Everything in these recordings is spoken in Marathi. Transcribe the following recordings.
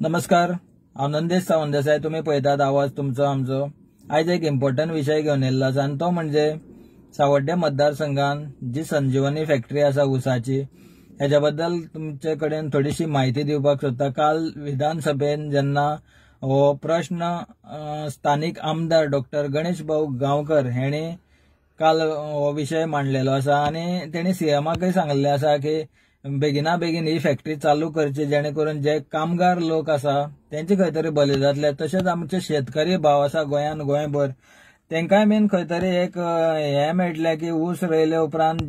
नमस्कार, हांव नंदेश सावंत देसाय. तुम्ही पळयतात आवाज तुमचो आमचो. आयज एक इम्पॉर्टंट विषय घेवन येयल्लो आसा आनी तो म्हणजे सावड्डे मतदारसंघात जी संजीवनी फॅक्टरी आसा ऊसाची, हेच्या बद्दल तुमचे कडेन थोडीशी माहिती दिवपाक सोदता. काल विधानसभेन जेन्ना हो प्रश्न स्थानिक आमदार डॉक्टर गणेश भाऊ गांवकर हेणी काल हो विषय मांडलेलो आसा आनी तेणी सीएमाकय सांगलेले आसा की बेगिना बेगीन ही फॅक्टरी चालू करची, जेणे करून जे कामगार लोक आसा त्यांचे खंय तरी भले जातले. तशेंच आमचे शेतकरी भाव आसा गोंयभर तेंकाय बीन खंय तरी एक हे मेळटले की ऊस रोयले उपरांत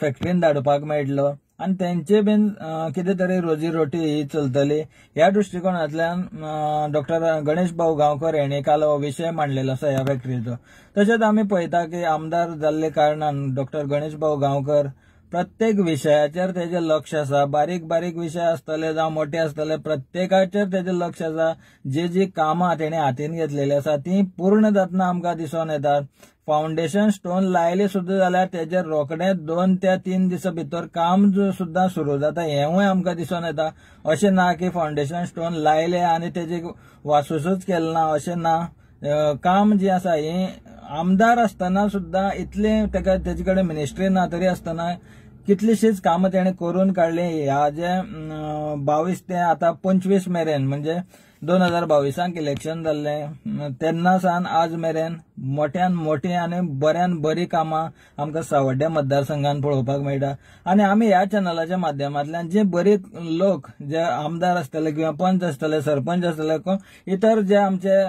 फॅक्टरीन धाडपाक मेळटलो आनी तेंचे बीन कितें तरी रोजी रोटी ही चलतली. ह्या दृश्टिकोनांतल्यान डॉक्टर गणेश भाऊ गांवकर हेणी काल हो विशय मांडलेलो आसा ह्या फॅक्टरीचो. तशेंच आमी पळयता की आमदार जाल्ले कारणान डॉक्टर गणेश भाऊ गांवकर प्रत्येक विशयाचेर तेजे लक्ष आसा. बारीक बारीक विषय आसतले जावं मोठे आसतले, प्रत्येकाचेर तेजे लक्ष आसा. जी कामां तेणे हातीन घेतलेली आसा ती पूर्ण जातना आमकां दिसून येतात. फाउंडेशन स्टोन लायले सुद्दां जाल्यार तेजेर रोखडे 2 ते 3 दिसा भितर काम सुद्दां सुरू जाता हेंवूय आमकां दिसून येता. अशें ना की फाउंडेशन स्टोन लायले आनी तेजी वासूसूच केले ना, अशें ना. काम जी आसा ही आमदार आसतना सुद्दां इतले तेजे कडेन मिनिस्ट्री ना तरी आसतना कितलीशीच कामां तेणे करून काडली. ह्या जे 22 ते आता 25 मेरेन म्हणजे 2022 इलेक्शन जाल्ले तेन्ना सावन आज मेरेन मोठ्यान मोठी आनी बऱ्यान बरी कामां आमकां सावड्ड्या मतदारसंघात पळोवपाक मेळटा. आनी आमी ह्या चॅनलाच्या माध्यमांतल्यान जे बरे लोक जे आमदार आसतले किंवा पंच आसतले, सरपंच आसतले, इतर जे आमचे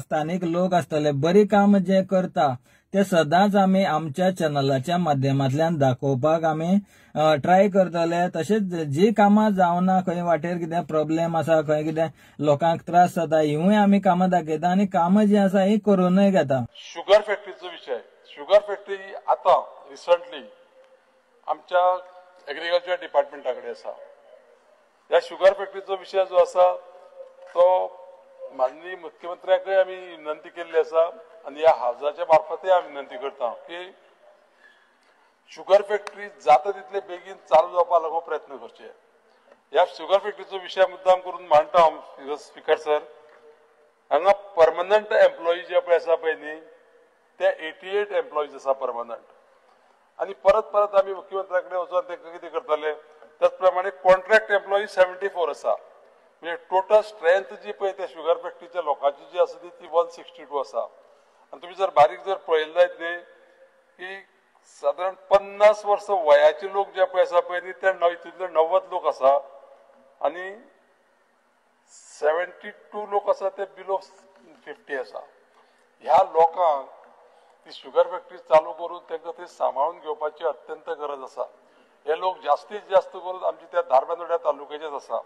स्थानिक लोक आसतले बरी काम जे करता ते सदांच आमी आमच्या चॅनलाच्या माध्यमांतल्यान दाखोवपाक आमी ट्राय करतले. तशेंच जी कामां जावना, खंय वाटेर कितें प्रॉब्लेम आसा, खंय कितें लोकांक त्रास जाता, हिवूय आमी कामां दाखयता आनी कामां जी आसा ही करूनय घेता. शुगर फॅक्टरीचो विषय. शुगर फॅक्टरी आता रिसंटली आमच्या एग्रीकल्चर डिपार्टमेंटा कडेन आसा. ह्या शुगर फॅक्टरीचो विषय जो आसा तो माननीय मुख्यमंत्र्याकय आमी विनंती केल्ली आसा आनी ह्या हावजाच्या मार्फतय हांव विनंती करता की शुगर फॅक्टरी जाता तितले बेगीन चालू जावपाक लागून प्रयत्न करचे. ह्या शुगर फॅक्टरीचो विशय मुद्दाम करून मांडटा हांव स्पिकर सर. हांगा परमनंट एम्प्लॉई जे पळय आसा पळय न्ही ते 88 एम्प्लॉईज आसा परमनंट. आनी परत आमी मुख्यमंत्र्या कडेन वचून तांकां कितें करतले त्याच प्रमाणे कॉन्ट्रॅक्ट एम्प्लॉई 74 आसा. म्हणजे टोटल स्ट्रेंथ जी पळय त्या शुगर फॅक्टरीच्या लोकांची जी आसा ती 162 आसा. आनी तुमी जर बारीक जर पळयलें जायत न्ही की साधारण 50 वर्सां वयाचे लोक जे पळय आसा पळय न्ही ते हितूंतले 90 लोक आसा आनी 72 लोक आसा ते बिलो 50 आसा. ह्या लोकांक ती शुगर फॅक्टरी चालू करून तांकां थंय सांबाळून घेवपाची अत्यंत गरज आसा. हे लोक जास्तीत जास्त करून आमचे त्या धारबांदोड्या तालुक्याचेच आसा.